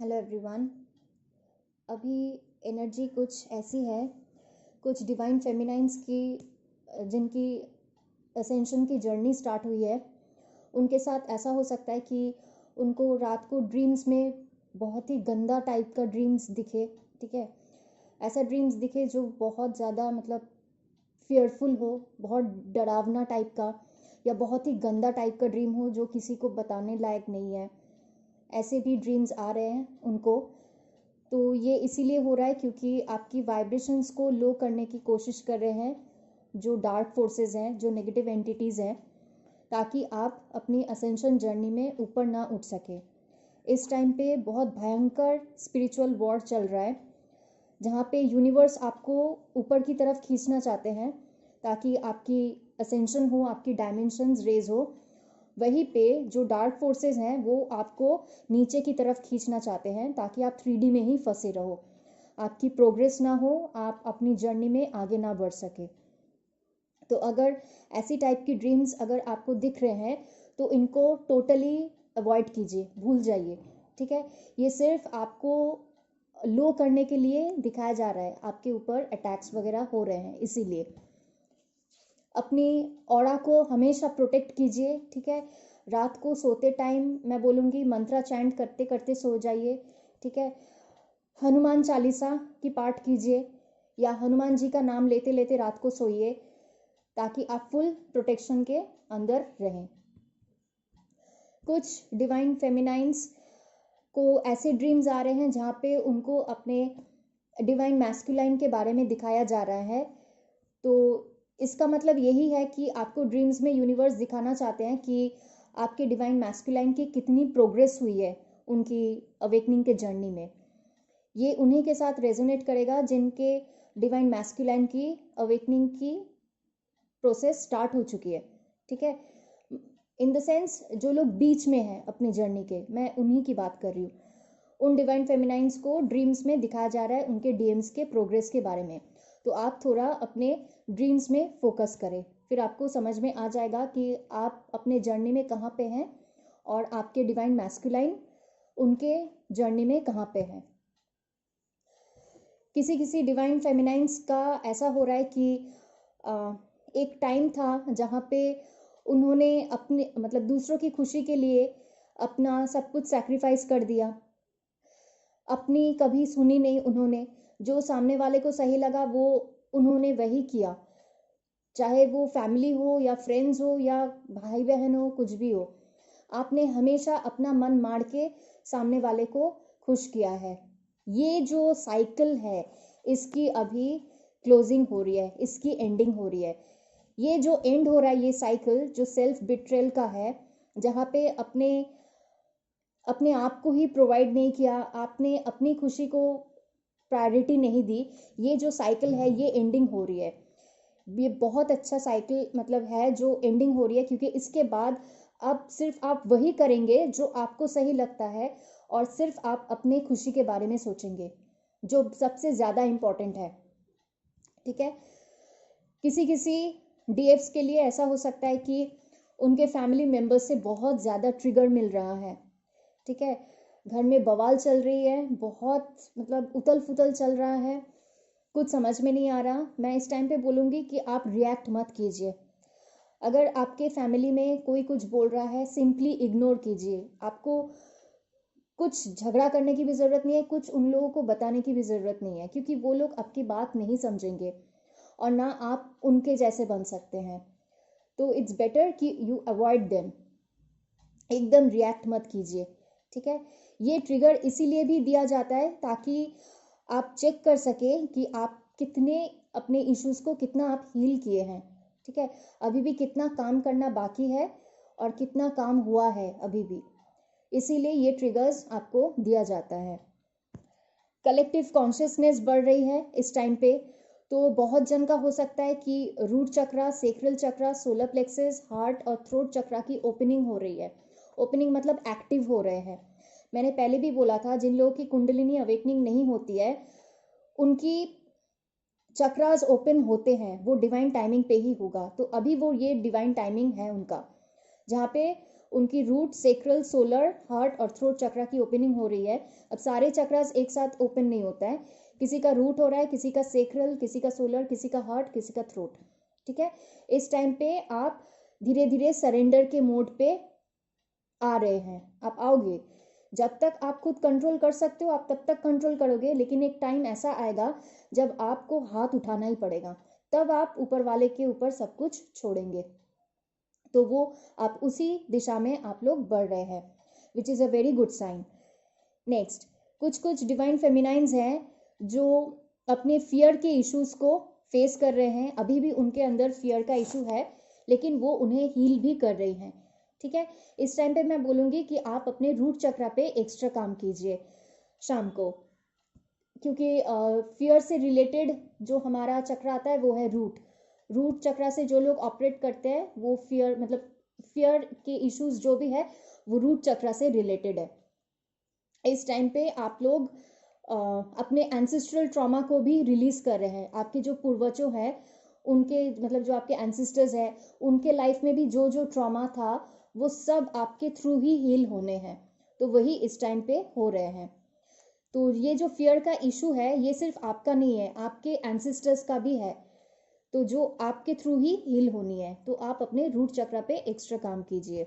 Hello everyone. अभी energy कुछ ऐसी है, कुछ डिवाइन फेमिनाइंस की जिनकी असेंशन की जर्नी स्टार्ट हुई है, उनके साथ ऐसा हो सकता है कि उनको रात को ड्रीम्स में बहुत ही गंदा टाइप का ड्रीम्स दिखे। ठीक है, ऐसा ड्रीम्स दिखे जो बहुत ज़्यादा मतलब फियरफुल हो, बहुत डरावना टाइप का, या बहुत ही गंदा टाइप का ड्रीम हो जो किसी को बताने लायक नहीं है। ऐसे भी ड्रीम्स आ रहे हैं उनको। तो ये इसीलिए हो रहा है क्योंकि आपकी वाइब्रेशंस को लो करने की कोशिश कर रहे हैं जो डार्क फोर्सेस हैं, जो नेगेटिव एंटिटीज़ हैं, ताकि आप अपनी असेंशन जर्नी में ऊपर ना उठ सके। इस टाइम पे बहुत भयंकर स्पिरिचुअल वॉर चल रहा है, जहाँ पे यूनिवर्स आपको ऊपर की तरफ खींचना चाहते हैं ताकि आपकी असेंशन हो, आपकी डायमेंशंस रेज हो। वहीं पे जो डार्क फोर्सेस हैं वो आपको नीचे की तरफ खींचना चाहते हैं ताकि आप 3D में ही फंसे रहो, आपकी प्रोग्रेस ना हो, आप अपनी जर्नी में आगे ना बढ़ सके। तो अगर ऐसी टाइप की ड्रीम्स अगर आपको दिख रहे हैं तो इनको टोटली अवॉइड कीजिए, भूल जाइए। ठीक है, ये सिर्फ आपको लो करने के लिए दिखाया जा रहा है, आपके ऊपर अटैक्स वगैरह हो रहे हैं इसीलिए। अपनी ऑरा को हमेशा प्रोटेक्ट कीजिए। ठीक है, रात को सोते टाइम मैं बोलूँगी मंत्रा चैंट करते करते सो जाइए। ठीक है, हनुमान चालीसा की पाठ कीजिए या हनुमान जी का नाम लेते लेते रात को सोइए ताकि आप फुल प्रोटेक्शन के अंदर रहें। कुछ डिवाइन फेमिनाइंस को ऐसे ड्रीम्स आ रहे हैं जहाँ पे उनको अपने डिवाइन मैस्कुलाइन के बारे में दिखाया जा रहा है। तो इसका मतलब यही है कि आपको ड्रीम्स में यूनिवर्स दिखाना चाहते हैं कि आपके डिवाइन मैस्कुलाइन की कितनी प्रोग्रेस हुई है उनकी अवेकनिंग के जर्नी में। ये उन्हीं के साथ रेजोनेट करेगा जिनके डिवाइन मैस्कुलाइन की अवेकनिंग की प्रोसेस स्टार्ट हो चुकी है। ठीक है, इन द सेंस जो लोग बीच में हैं अपनी जर्नी के, मैं उन्हीं की बात कर रही हूँ। उन डिवाइन फेमिनाइंस को ड्रीम्स में दिखाया जा रहा है उनके डीएम्स के प्रोग्रेस के बारे में। तो आप थोड़ा अपने ड्रीम्स में फोकस करें, फिर आपको समझ में आ जाएगा कि आप अपने जर्नी में कहाँ पे हैं और आपके डिवाइन मैस्कुलाइन उनके जर्नी में कहाँ पे हैं। किसी किसी डिवाइन फेमिनाइंस का ऐसा हो रहा है कि एक टाइम था जहाँ पे उन्होंने अपने मतलब दूसरों की खुशी के लिए अपना सब कुछ सैक्रिफाइस कर दिया, अपनी कभी सुनी नहीं उन्होंने। जो सामने वाले को सही लगा वो उन्होंने वही किया, चाहे वो फैमिली हो या फ्रेंड्स हो या भाई बहन हो, कुछ भी हो। आपने हमेशा अपना मन मार के सामने वाले को खुश किया है। ये जो साइकिल है इसकी अभी क्लोजिंग हो रही है, इसकी एंडिंग हो रही है। ये जो एंड हो रहा है, ये साइकिल जो सेल्फ बिट्रेल का है, जहाँ पे अपने अपने आप को ही प्रोवाइड नहीं किया, आपने अपनी खुशी को प्रायोरिटी नहीं दी, ये जो साइकिल है ये एंडिंग हो रही है। ये बहुत अच्छा साइकिल मतलब है जो एंडिंग हो रही है, क्योंकि इसके बाद अब सिर्फ आप वही करेंगे जो आपको सही लगता है और सिर्फ आप अपने खुशी के बारे में सोचेंगे, जो सबसे ज़्यादा इम्पोर्टेंट है। ठीक है, किसी किसी डीएफ्स के लिए ऐसा हो सकता है कि उनके फैमिली मेम्बर्स से बहुत ज़्यादा ट्रिगर मिल रहा है। ठीक है, घर में बवाल चल रही है, बहुत मतलब उतल फुतल चल रहा है, कुछ समझ में नहीं आ रहा। मैं इस टाइम पे बोलूँगी कि आप रिएक्ट मत कीजिए। अगर आपके फैमिली में कोई कुछ बोल रहा है, सिंपली इग्नोर कीजिए। आपको कुछ झगड़ा करने की भी ज़रूरत नहीं है, कुछ उन लोगों को बताने की भी ज़रूरत नहीं है, क्योंकि वो लोग आपकी बात नहीं समझेंगे और ना आप उनके जैसे बन सकते हैं। तो इट्स बेटर कि यू अवॉइड देम, एकदम रिएक्ट मत कीजिए। ठीक है, ये ट्रिगर इसीलिए भी दिया जाता है ताकि आप चेक कर सकें कि आप कितने अपने इश्यूज़ को कितना आप हील किए हैं। ठीक है, अभी भी कितना काम करना बाकी है और कितना काम हुआ है अभी भी, इसीलिए ये ट्रिगर्स आपको दिया जाता है। कलेक्टिव कॉन्शियसनेस बढ़ रही है इस टाइम पे, तो बहुत जन का हो सकता है कि रूट चक्रा, सेक्रल चक्रा, सोलर प्लेक्सस, हार्ट और थ्रोट चक्रा की ओपनिंग हो रही है। ओपनिंग मतलब एक्टिव हो रहे हैं। मैंने पहले भी बोला था, जिन लोगों की कुंडलिनी अवेकनिंग नहीं होती है उनकी चक्रास ओपन होते हैं, वो डिवाइन टाइमिंग पे ही होगा। तो अभी वो ये डिवाइन टाइमिंग है उनका, जहाँ पे उनकी रूट, सेक्रल, सोलर, हार्ट और थ्रोट चक्रा की ओपनिंग हो रही है। अब सारे चक्रास एक साथ ओपन नहीं होता है, किसी का रूट हो रहा है, किसी का सेक्रल, किसी का सोलर, किसी का हार्ट, किसी का थ्रोट। ठीक है, इस टाइम पे आप धीरे धीरे सरेंडर के मोड पे आ रहे हैं, आप आओगे। जब तक आप खुद कंट्रोल कर सकते हो आप तब तक कंट्रोल करोगे, लेकिन एक टाइम ऐसा आएगा जब आपको हाथ उठाना ही पड़ेगा, तब आप ऊपर वाले के ऊपर सब कुछ छोड़ेंगे। तो वो आप उसी दिशा में आप लोग बढ़ रहे हैं, which is a very good sign. Next, कुछ कुछ डिवाइन फेमिनाइंस हैं जो अपने फियर के इश्यूज को फेस कर रहे हैं, अभी भी उनके अंदर फियर का इशू है, लेकिन वो उन्हें हील भी कर रही हैं। ठीक है, इस टाइम पे मैं बोलूँगी कि आप अपने रूट चक्रा पे एक्स्ट्रा काम कीजिए शाम को, क्योंकि फियर से रिलेटेड जो हमारा चक्र आता है वो है रूट। रूट चक्रा से जो लोग ऑपरेट करते हैं वो फियर, मतलब फियर के इश्यूज जो भी है वो रूट चक्रा से रिलेटेड है। इस टाइम पे आप लोग अपने एंसेस्ट्रल ट्रॉमा को भी रिलीज कर रहे हैं। आपके जो पूर्वजों हैं उनके, मतलब जो आपके एंसेस्टर्स हैं उनके लाइफ में भी जो जो ट्रॉमा था वो सब आपके थ्रू ही हील होने हैं, तो वही इस टाइम पे हो रहे हैं। तो ये जो फियर का इशू है ये सिर्फ आपका नहीं है, आपके एंसेस्टर्स का भी है, तो जो आपके थ्रू ही हील होनी है। तो आप अपने रूट चक्र पे एक्स्ट्रा काम कीजिए।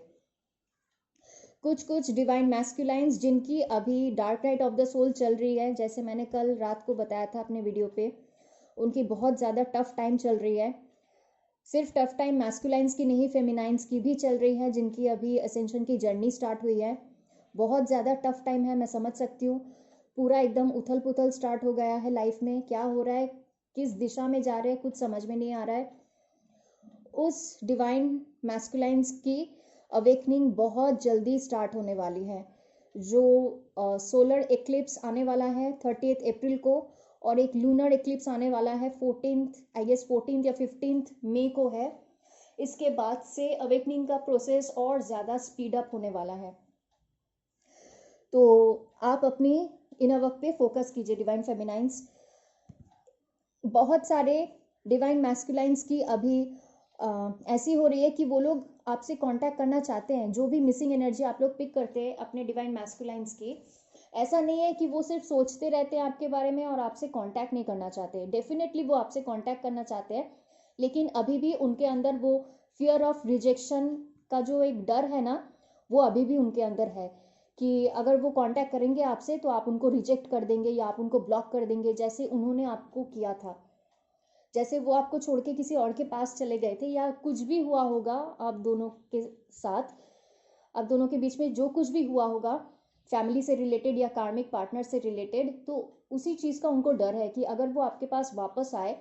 कुछ कुछ डिवाइन मैस्कुलाइंस जिनकी अभी dark night of the soul चल रही है, जैसे मैंने कल रात को बताया था अपने वीडियो पे, उनकी बहुत ज़्यादा टफ टाइम चल रही है। सिर्फ टफ टाइम मैस्कुलाइंस की नहीं, फेमिनाइंस की भी चल रही है, जिनकी अभी असेंशन की जर्नी स्टार्ट हुई है। बहुत ज़्यादा टफ टाइम है, मैं समझ सकती हूँ। पूरा एकदम उथल पुथल स्टार्ट हो गया है लाइफ में, क्या हो रहा है, किस दिशा में जा रहे हैं, कुछ समझ में नहीं आ रहा है। उस डिवाइन मैस्कुलाइंस की अवेकनिंग बहुत जल्दी स्टार्ट होने वाली है। जो सोलर एक्लिप्स आने वाला है 30 अप्रैल को, और एक लूनर एक्लिप्स आने वाला है 14th, आई गेस 14th या 15th मई को है। इसके बाद से अवेकनिंग का प्रोसेस और ज़्यादा स्पीड अप होने वाला है। तो आप अपनी इनर वर्क पे फोकस कीजिए डिवाइन फेमिनाइंस। बहुत सारे डिवाइन मैस्कुलाइंस की अभी ऐसी हो रही है कि वो लोग आपसे कांटेक्ट करना चाहते हैं। जो भी मिसिंग एनर्जी आप लोग पिक करते हैं अपने डिवाइन मैस्कुलाइंस की, ऐसा नहीं है कि वो सिर्फ सोचते रहते हैं आपके बारे में और आपसे कांटेक्ट नहीं करना चाहते। डेफिनेटली वो आपसे कांटेक्ट करना चाहते हैं, लेकिन अभी भी उनके अंदर वो फियर ऑफ रिजेक्शन का जो एक डर है ना, वो अभी भी उनके अंदर है कि अगर वो कांटेक्ट करेंगे आपसे तो आप उनको रिजेक्ट कर देंगे या आप उनको ब्लॉक कर देंगे, जैसे उन्होंने आपको किया था। जैसे वो आपको छोड़ के किसी और के पास चले गए थे, या कुछ भी हुआ होगा आप दोनों के साथ, आप दोनों के बीच में जो कुछ भी हुआ होगा फैमिली से रिलेटेड या कार्मिक पार्टनर से रिलेटेड, तो उसी चीज़ का उनको डर है कि अगर वो आपके पास वापस आए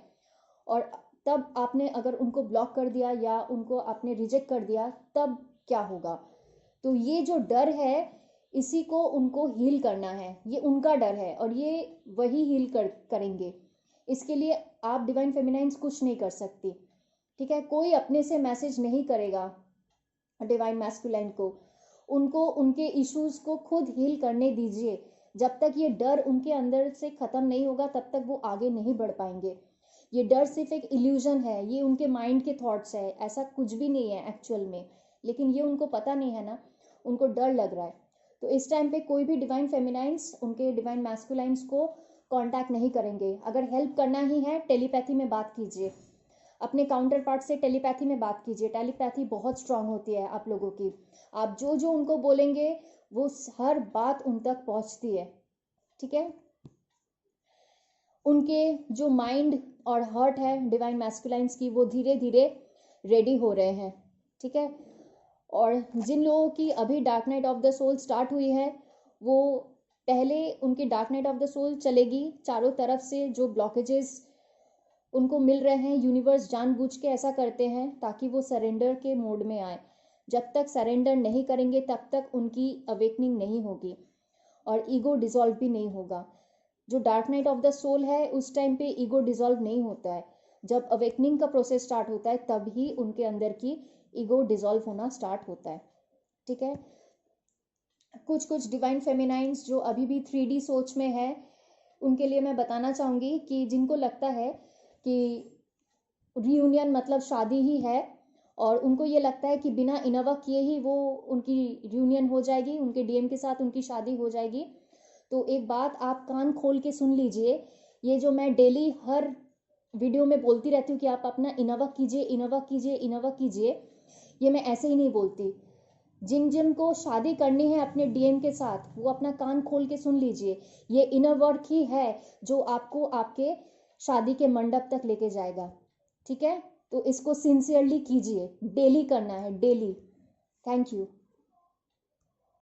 और तब आपने अगर उनको ब्लॉक कर दिया या उनको आपने रिजेक्ट कर दिया, तब क्या होगा। तो ये जो डर है इसी को उनको हील करना है, ये उनका डर है और ये वही हील करेंगे। इसके लिए आप डिवाइन फेमिनाइंस कुछ नहीं कर सकती। ठीक है, कोई अपने से मैसेज नहीं करेगा डिवाइन मैस्कुलाइन को, उनको उनके इश्यूज को खुद हील करने दीजिए। जब तक ये डर उनके अंदर से खत्म नहीं होगा तब तक वो आगे नहीं बढ़ पाएंगे। ये डर सिर्फ एक इल्यूजन है, ये उनके माइंड के थॉट्स है, ऐसा कुछ भी नहीं है एक्चुअल में, लेकिन ये उनको पता नहीं है ना, उनको डर लग रहा है। तो इस टाइम पे कोई भी डिवाइन फेमिनाइंस उनके डिवाइन मैस्कुलाइंस को कांटेक्ट नहीं करेंगे। अगर हेल्प करना ही है टेलीपैथी में बात कीजिए, अपने काउंटर पार्ट से टेलीपैथी में बात कीजिए। टेलीपैथी बहुत स्ट्रांग होती है आप लोगों की, आप जो जो उनको बोलेंगे वो हर बात उन तक पहुंचती है। ठीक है, उनके जो माइंड और हार्ट है डिवाइन मैस्कुलाइंस की, वो धीरे धीरे रेडी हो रहे हैं। ठीक है, और जिन लोगों की अभी dark night of the soul start हुई है, वो पहले उनकी dark night of the soul चलेगी। चारों तरफ से जो ब्लॉकेजेस उनको मिल रहे हैं, यूनिवर्स जानबूझ के ऐसा करते हैं ताकि वो सरेंडर के मोड में आए। जब तक सरेंडर नहीं करेंगे तब तक उनकी अवेकनिंग नहीं होगी और ईगो डिसॉल्व भी नहीं होगा। जो dark night of the soul है उस टाइम पे ईगो डिसॉल्व नहीं होता है, जब अवेकनिंग का प्रोसेस स्टार्ट होता है तब ही उनके अंदर की ईगो डिसॉल्व होना स्टार्ट होता है। ठीक है, कुछ कुछ डिवाइन फेमिनाइंस जो अभी भी 3D सोच में है, उनके लिए मैं बताना चाहूँगी कि जिनको लगता है कि रियूनियन मतलब शादी ही है और उनको ये लगता है कि बिना इनोवा किए ही वो उनकी यूनियन हो जाएगी, उनके डीएम के साथ उनकी शादी हो जाएगी। तो एक बात आप कान खोल के सुन लीजिए, ये जो मैं डेली हर वीडियो में बोलती रहती हूँ कि आप अपना इनोवा कीजिए, इनोवा कीजिए, इनोवा कीजिए, ये मैं ऐसे ही नहीं बोलती। जिन जिन को शादी करनी है अपने डीएम के साथ, वो अपना कान खोल के सुन लीजिए, ये इनर वर्क ही है जो आपको आपके शादी के मंडप तक लेके जाएगा। ठीक है, तो इसको सिंसियरली कीजिए, डेली करना है, डेली। Thank you.